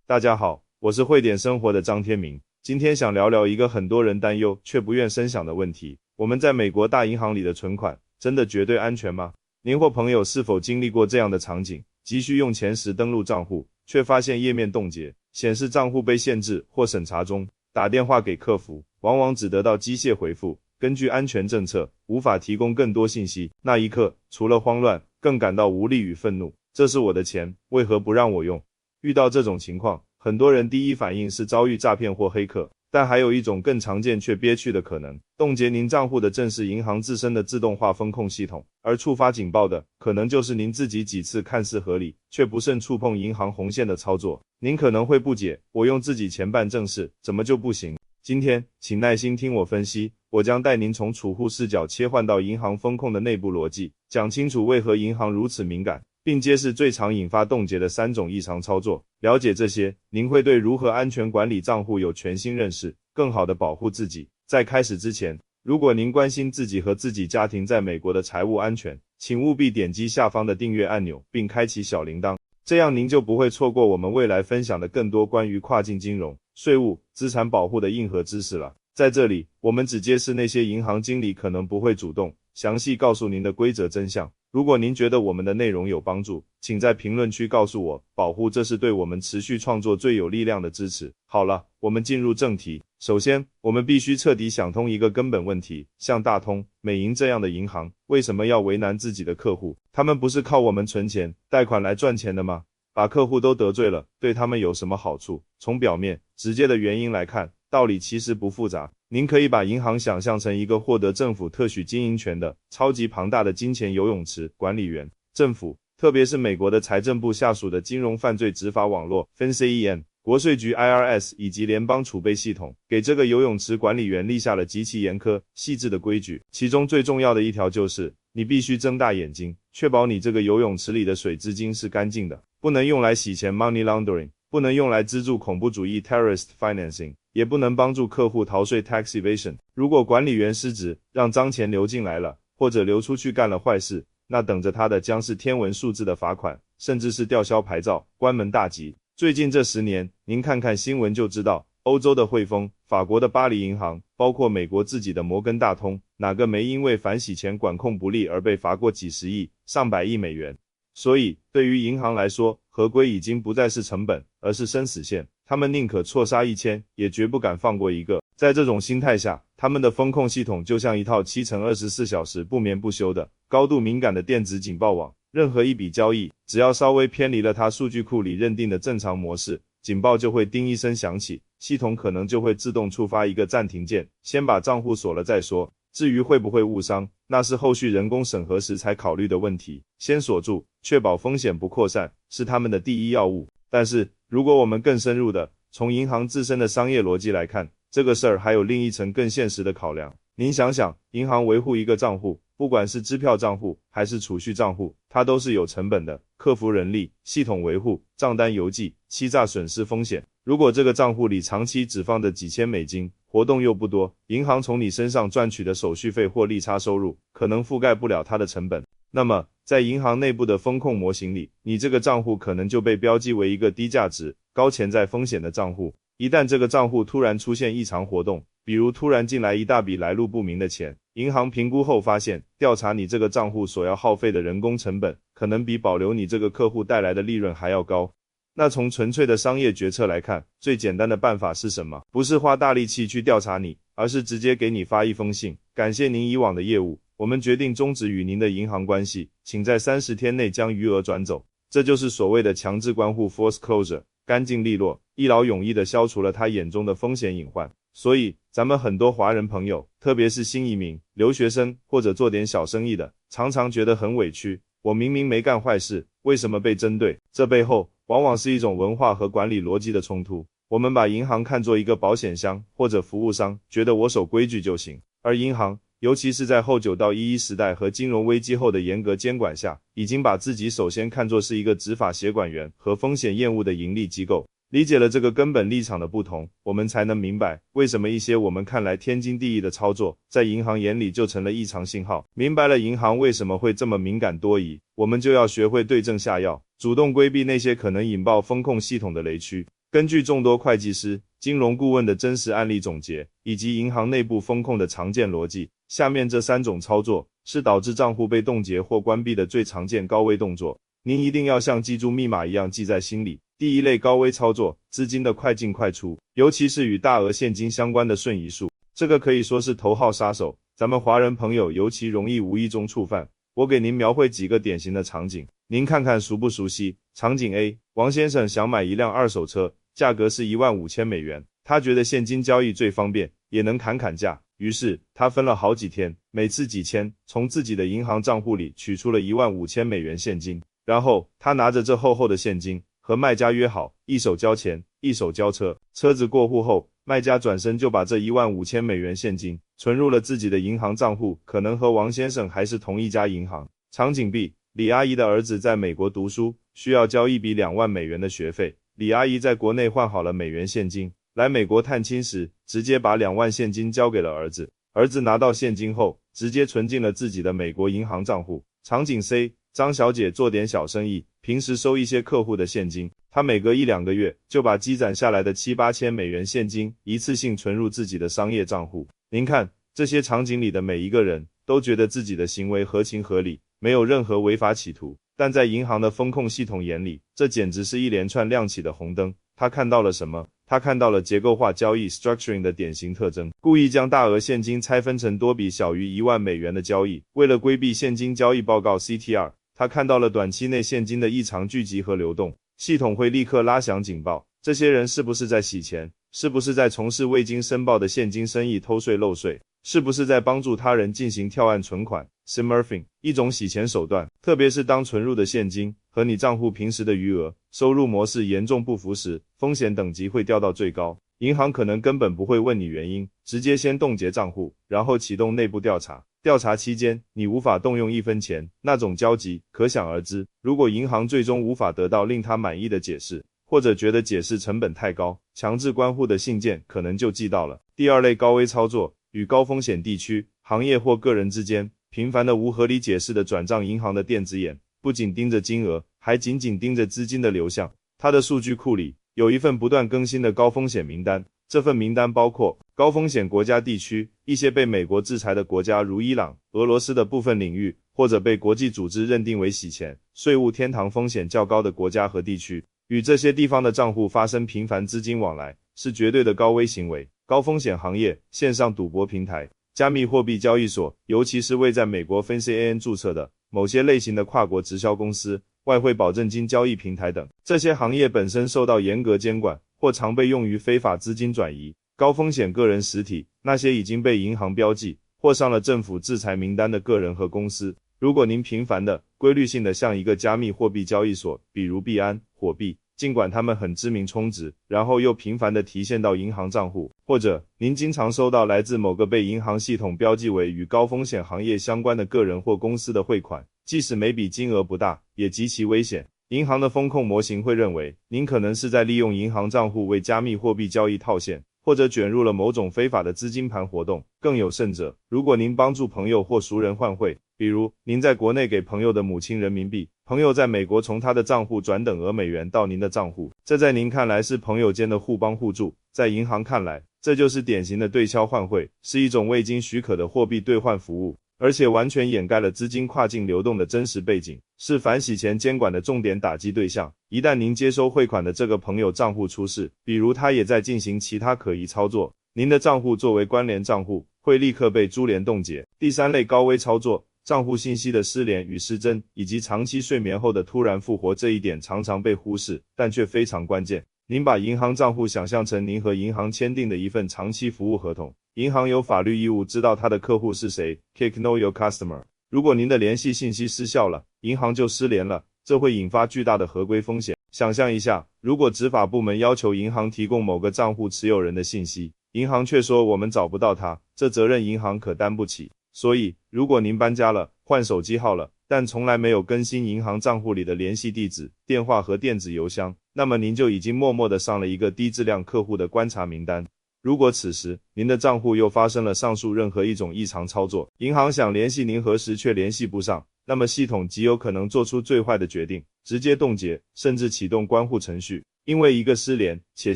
大家好，我是汇点生活的张天明。今天想聊聊一个很多人担忧却不愿声响的问题：我们在美国大银行里的存款真的绝对安全吗？您或朋友是否经历过这样的场景？急需用钱时登录账户，却发现页面冻结，显示账户被限制或审查中。打电话给客服，往往只得到机械回复，根据安全政策，无法提供更多信息。那一刻，除了慌乱，更感到无力与愤怒。这是我的钱，为何不让我用？遇到这种情况，很多人第一反应是遭遇诈骗或黑客，但还有一种更常见却憋屈的可能，冻结您账户的正是银行自身的自动化风控系统，而触发警报的，可能就是您自己几次看似合理，却不慎触碰银行红线的操作。您可能会不解，我用自己钱办正事，怎么就不行？今天，请耐心听我分析，我将带您从储户视角切换到银行风控的内部逻辑，讲清楚为何银行如此敏感，并揭示最常引发冻结的3种异常操作。了解这些，您会对如何安全管理账户有全新认识，更好地保护自己。在开始之前，如果您关心自己和自己家庭在美国的财务安全，请务必点击下方的订阅按钮，并开启小铃铛，这样您就不会错过我们未来分享的更多关于跨境金融、税务、资产保护的硬核知识了。在这里，我们只揭示那些银行经理可能不会主动详细告诉您的规则真相。如果您觉得我们的内容有帮助，请在评论区告诉我，保护这是对我们持续创作最有力量的支持。好了，我们进入正题。首先，我们必须彻底想通一个根本问题，像大通、美银这样的银行，为什么要为难自己的客户？他们不是靠我们存钱、贷款来赚钱的吗？把客户都得罪了，对他们有什么好处？从表面、直接的原因来看，道理其实不复杂。您可以把银行想象成一个获得政府特许经营权的超级庞大的金钱游泳池管理员。政府，特别是美国的财政部下属的金融犯罪执法网络 FinCEN、国税局 IRS 以及联邦储备系统，给这个游泳池管理员立下了极其严苛、细致的规矩。其中最重要的一条就是，你必须睁大眼睛，确保你这个游泳池里的水资金是干净的，不能用来洗钱 money laundering， 不能用来资助恐怖主义 terrorist financing， 也不能帮助客户逃税 tax evasion。如果管理员失职，让脏钱流进来了，或者流出去干了坏事，那等着他的将是天文数字的罚款，甚至是吊销牌照、关门大吉。最近这10年，您看看新闻就知道，欧洲的汇丰、法国的巴黎银行，包括美国自己的摩根大通，哪个没因为反洗钱管控不力而被罚过几十亿、上百亿美元？所以，对于银行来说，合规已经不再是成本，而是生死线。他们宁可错杀1000，也绝不敢放过一个。在这种心态下，他们的风控系统就像一套7×24小时不眠不休的、高度敏感的电子警报网。任何一笔交易，只要稍微偏离了它数据库里认定的正常模式，警报就会叮一声响起，系统可能就会自动触发一个暂停键，先把账户锁了再说。至于会不会误伤，那是后续人工审核时才考虑的问题。先锁住，确保风险不扩散，是他们的第一要务。但是，如果我们更深入的从银行自身的商业逻辑来看，这个事儿还有另一层更现实的考量。您想想，银行维护一个账户，不管是支票账户还是储蓄账户，它都是有成本的，客服人力、系统维护、账单邮寄、欺诈损失风险。如果这个账户里长期只放着几千美金，活动又不多，银行从你身上赚取的手续费或利差收入，可能覆盖不了它的成本。那么，在银行内部的风控模型里，你这个账户可能就被标记为一个低价值、高潜在风险的账户。一旦这个账户突然出现异常活动，比如突然进来一大笔来路不明的钱，银行评估后发现，调查你这个账户所要耗费的人工成本，可能比保留你这个客户带来的利润还要高。那从纯粹的商业决策来看，最简单的办法是什么？不是花大力气去调查你，而是直接给你发一封信，感谢您以往的业务，我们决定终止与您的银行关系，请在30天内将余额转走。这就是所谓的强制关户 forced closure， 干净利落，一劳永逸地消除了他眼中的风险隐患。所以，咱们很多华人朋友，特别是新移民、留学生或者做点小生意的，常常觉得很委屈，我明明没干坏事，为什么被针对？这背后往往是一种文化和管理逻辑的冲突。我们把银行看作一个保险箱或者服务商，觉得我守规矩就行。而银行，尤其是在后9到11时代和金融危机后的严格监管下，已经把自己首先看作是一个执法协管员和风险厌恶的盈利机构。理解了这个根本立场的不同，我们才能明白为什么一些我们看来天经地义的操作，在银行眼里就成了异常信号。明白了银行为什么会这么敏感多疑，我们就要学会对症下药，主动规避那些可能引爆风控系统的雷区。根据众多会计师、金融顾问的真实案例总结，以及银行内部风控的常见逻辑，下面这3种操作是导致账户被冻结或关闭的最常见高危动作，您一定要像记住密码一样记在心里。第一类高危操作，资金的快进快出，尤其是与大额现金相关的瞬移术，这个可以说是头号杀手，咱们华人朋友尤其容易无意中触犯。我给您描绘几个典型的场景，您看看熟不熟悉。场景 A， 王先生想买一辆二手车，价格是15000美元，他觉得现金交易最方便，也能砍价，于是他分了好几天，每次几千，从自己的银行账户里取出了15000美元现金，然后他拿着这厚厚的现金和卖家约好，一手交钱，一手交车。车子过户后，卖家转身就把这15000美元现金存入了自己的银行账户，可能和王先生还是同一家银行。场景 B， 李阿姨的儿子在美国读书，需要交一笔2万美元的学费。李阿姨在国内换好了美元现金，来美国探亲时，直接把2万现金交给了儿子。儿子拿到现金后，直接存进了自己的美国银行账户。场景 C， 张小姐做点小生意，平时收一些客户的现金，她每隔1-2个月就把积攒下来的7-8千美元现金一次性存入自己的商业账户。您看，这些场景里的每一个人都觉得自己的行为合情合理，没有任何违法企图，但在银行的风控系统眼里，这简直是一连串亮起的红灯。他看到了什么？他看到了结构化交易 structuring 的典型特征，故意将大额现金拆分成多笔小于1万美元的交易。为了规避现金交易报告 CTR， 他看到了短期内现金的异常聚集和流动，系统会立刻拉响警报。这些人是不是在洗钱？是不是在从事未经申报的现金生意偷税漏税？是不是在帮助他人进行跳案存款 Smurfing， 一种洗钱手段，特别是当存入的现金和你账户平时的余额、收入模式严重不符时，风险等级会掉到最高。银行可能根本不会问你原因，直接先冻结账户，然后启动内部调查。调查期间，你无法动用1分钱，那种焦急可想而知。如果银行最终无法得到令他满意的解释，或者觉得解释成本太高，强制关户的信件可能就寄到了。第二类高危操作，与高风险地区、行业或个人之间频繁的无合理解释的转账，银行的电子眼不仅盯着金额，还紧紧盯着资金的流向。它的数据库里有一份不断更新的高风险名单，这份名单包括高风险国家地区，一些被美国制裁的国家，如伊朗、俄罗斯的部分领域，或者被国际组织认定为洗钱、税务天堂风险较高的国家和地区。与这些地方的账户发生频繁资金往来，是绝对的高危行为。高风险行业，线上赌博平台、加密货币交易所，尤其是未在美国分 CAN 注册的某些类型的跨国直销公司、外汇保证金交易平台等，这些行业本身受到严格监管，或常被用于非法资金转移。高风险个人实体，那些已经被银行标记或上了政府制裁名单的个人和公司。如果您频繁的、规律性的向一个加密货币交易所，比如币安、火币，尽管他们很知名充值，然后又频繁地提现到银行账户，或者您经常收到来自某个被银行系统标记为与高风险行业相关的个人或公司的汇款，即使每笔金额不大，也极其危险。银行的风控模型会认为，您可能是在利用银行账户为加密货币交易套现，或者卷入了某种非法的资金盘活动。更有甚者，如果您帮助朋友或熟人换汇，比如您在国内给朋友的母亲人民币，朋友在美国从他的账户转等额美元到您的账户，这在您看来是朋友间的互帮互助，在银行看来，这就是典型的对敲换汇，是一种未经许可的货币兑换服务，而且完全掩盖了资金跨境流动的真实背景，是反洗钱监管的重点打击对象。一旦您接收汇款的这个朋友账户出事，比如他也在进行其他可疑操作，您的账户作为关联账户，会立刻被株连冻结。第三类高危操作，账户信息的失联与失真，以及长期睡眠后的突然复活，这一点常常被忽视，但却非常关键。您把银行账户想象成您和银行签订的一份长期服务合同，银行有法律义务知道他的客户是谁 ，Kick Know Your Customer。如果您的联系信息失效了，银行就失联了，这会引发巨大的合规风险。想象一下，如果执法部门要求银行提供某个账户持有人的信息，银行却说我们找不到他，这责任银行可担不起。所以，如果您搬家了，换手机号了，但从来没有更新银行账户里的联系地址、电话和电子邮箱，那么您就已经默默地上了一个低质量客户的观察名单。如果此时您的账户又发生了上述任何一种异常操作，银行想联系您何时却联系不上，那么系统极有可能做出最坏的决定，直接冻结，甚至启动关户程序。因为一个失联且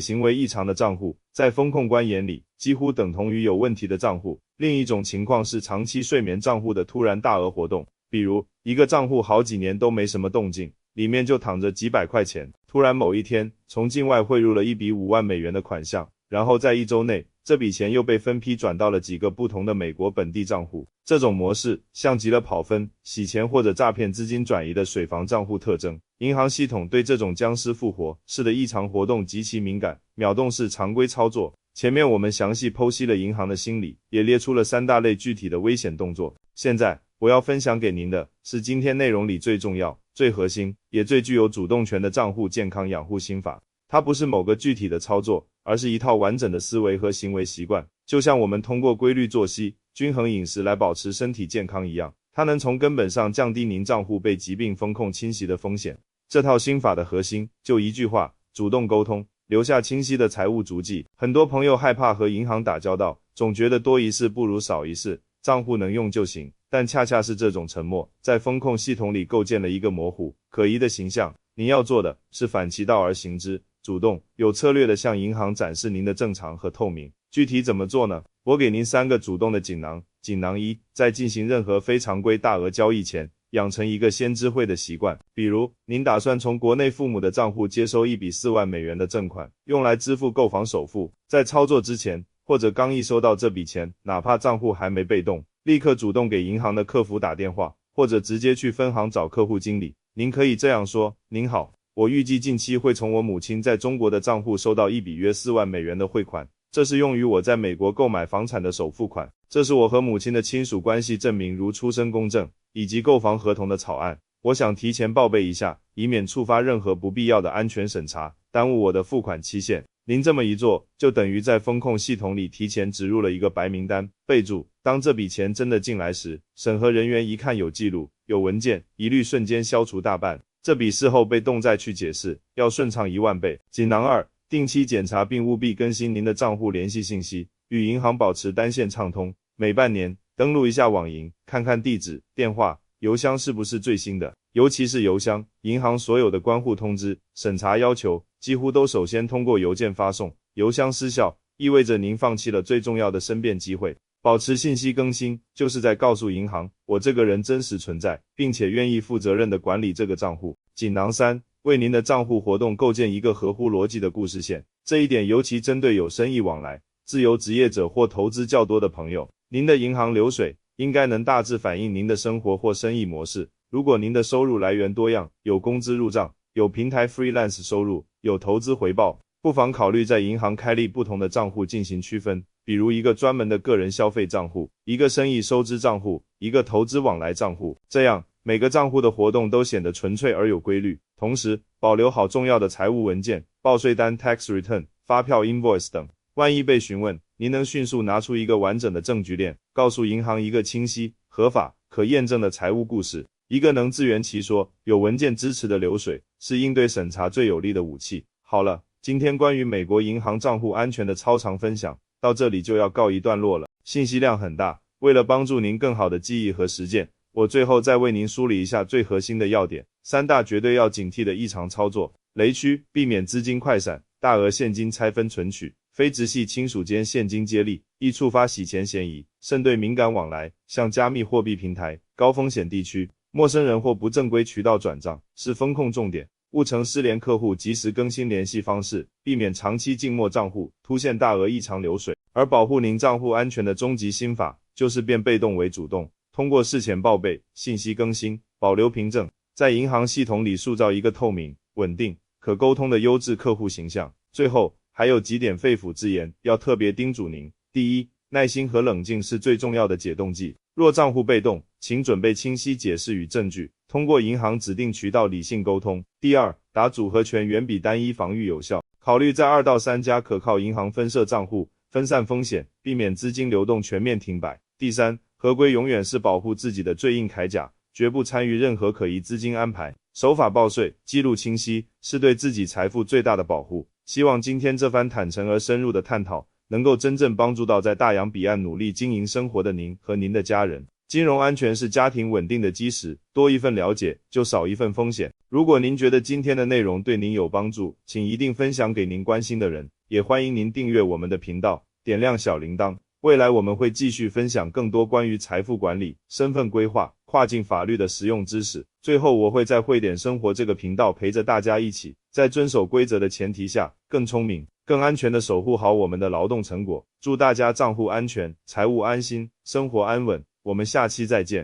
行为异常的账户，在风控官眼里几乎等同于有问题的账户。另一种情况是长期睡眠账户的突然大额活动，比如一个账户好几年都没什么动静，里面就躺着几百块钱，突然某一天从境外汇入了一笔5万美元的款项，然后在1周内这笔钱又被分批转到了几个不同的美国本地账户。这种模式像极了跑分、洗钱或者诈骗资金转移的水房账户特征。银行系统对这种僵尸复活式的异常活动极其敏感，秒动式常规操作。前面我们详细剖析了银行的心理，也列出了3大类具体的危险动作。现在我要分享给您的是今天内容里最重要、最核心，也最具有主动权的账户健康养护心法。它不是某个具体的操作，而是一套完整的思维和行为习惯，就像我们通过规律作息、均衡饮食来保持身体健康一样，它能从根本上降低您账户被疾病风控侵袭的风险。这套心法的核心就一句话：主动沟通，留下清晰的财务足迹。很多朋友害怕和银行打交道，总觉得多一事不如少一事，账户能用就行，但恰恰是这种沉默，在风控系统里构建了一个模糊、可疑的形象。您要做的是反其道而行之，主动、有策略地向银行展示您的正常和透明。具体怎么做呢？我给您3个主动的锦囊。锦囊1，在进行任何非常规大额交易前，养成一个先知会的习惯。比如，您打算从国内父母的账户接收一笔4万美元的正款，用来支付购房首付。在操作之前，或者刚一收到这笔钱，哪怕账户还没被动，立刻主动给银行的客服打电话，或者直接去分行找客户经理。您可以这样说：您好，我预计近期会从我母亲在中国的账户收到一笔约4万美元的汇款，这是用于我在美国购买房产的首付款。这是我和母亲的亲属关系证明，如出生公证以及购房合同的草案。我想提前报备一下，以免触发任何不必要的安全审查，耽误我的付款期限。您这么一做，就等于在风控系统里提前植入了一个白名单，备注：当这笔钱真的进来时，审核人员一看有记录、有文件，疑虑瞬间消除大半，这比事后被动再去解释要顺畅1万倍。锦囊2，定期检查并务必更新您的账户联系信息，与银行保持单线畅通，每半年登录一下网银，看看地址、电话、邮箱是不是最新的，尤其是邮箱，银行所有的关户通知、审查要求几乎都首先通过邮件发送，邮箱失效意味着您放弃了最重要的申辩机会。保持信息更新，就是在告诉银行，我这个人真实存在，并且愿意负责任地管理这个账户。锦囊3，为您的账户活动构建一个合乎逻辑的故事线，这一点尤其针对有生意往来、自由职业者或投资较多的朋友。您的银行流水应该能大致反映您的生活或生意模式。如果您的收入来源多样，有工资入账，有平台 freelance 收入，有投资回报，不妨考虑在银行开立不同的账户进行区分，比如一个专门的个人消费账户，一个生意收支账户，一个投资往来账户。这样每个账户的活动都显得纯粹而有规律，同时保留好重要的财务文件、报税单 tax return、发票 invoice 等。万一被询问，您能迅速拿出一个完整的证据链，告诉银行一个清晰、合法、可验证的财务故事。一个能自圆其说、有文件支持的流水，是应对审查最有力的武器。好了，今天关于美国银行账户安全的超长分享到这里就要告一段落了，信息量很大，为了帮助您更好的记忆和实践，我最后再为您梳理一下最核心的要点。3大绝对要警惕的异常操作雷区：避免资金快闪、大额现金拆分存取、非直系亲属间现金接力，易触发洗钱嫌疑；慎对敏感往来，像加密货币平台、高风险地区、陌生人或不正规渠道转账是风控重点。勿成失联客户及时更新联系方式，避免长期静默账户出现大额异常流水。而保护您账户安全的终极心法，就是变被动为主动，通过事前报备、信息更新、保留凭证，在银行系统里塑造一个透明、稳定、可沟通的优质客户形象。最后还有几点肺腑之言要特别叮嘱您。第一，耐心和冷静是最重要的解冻剂。若账户被动，请准备清晰解释与证据，通过银行指定渠道理性沟通。第二，打组合拳远比单一防御有效，考虑在2到3家可靠银行分设账户，分散风险，避免资金流动全面停摆。第三，合规永远是保护自己的最硬铠甲，绝不参与任何可疑资金安排，守法报税，记录清晰，是对自己财富最大的保护。希望今天这番坦诚而深入的探讨，能够真正帮助到在大洋彼岸努力经营生活的您和您的家人。金融安全是家庭稳定的基石，多一份了解，就少一份风险。如果您觉得今天的内容对您有帮助，请一定分享给您关心的人，也欢迎您订阅我们的频道，点亮小铃铛。未来我们会继续分享更多关于财富管理、身份规划、跨境法律的实用知识。最后，我会在汇点生活这个频道陪着大家一起，在遵守规则的前提下，更聪明、更安全地守护好我们的劳动成果。祝大家账户安全，财务安心，生活安稳。我们下期再见。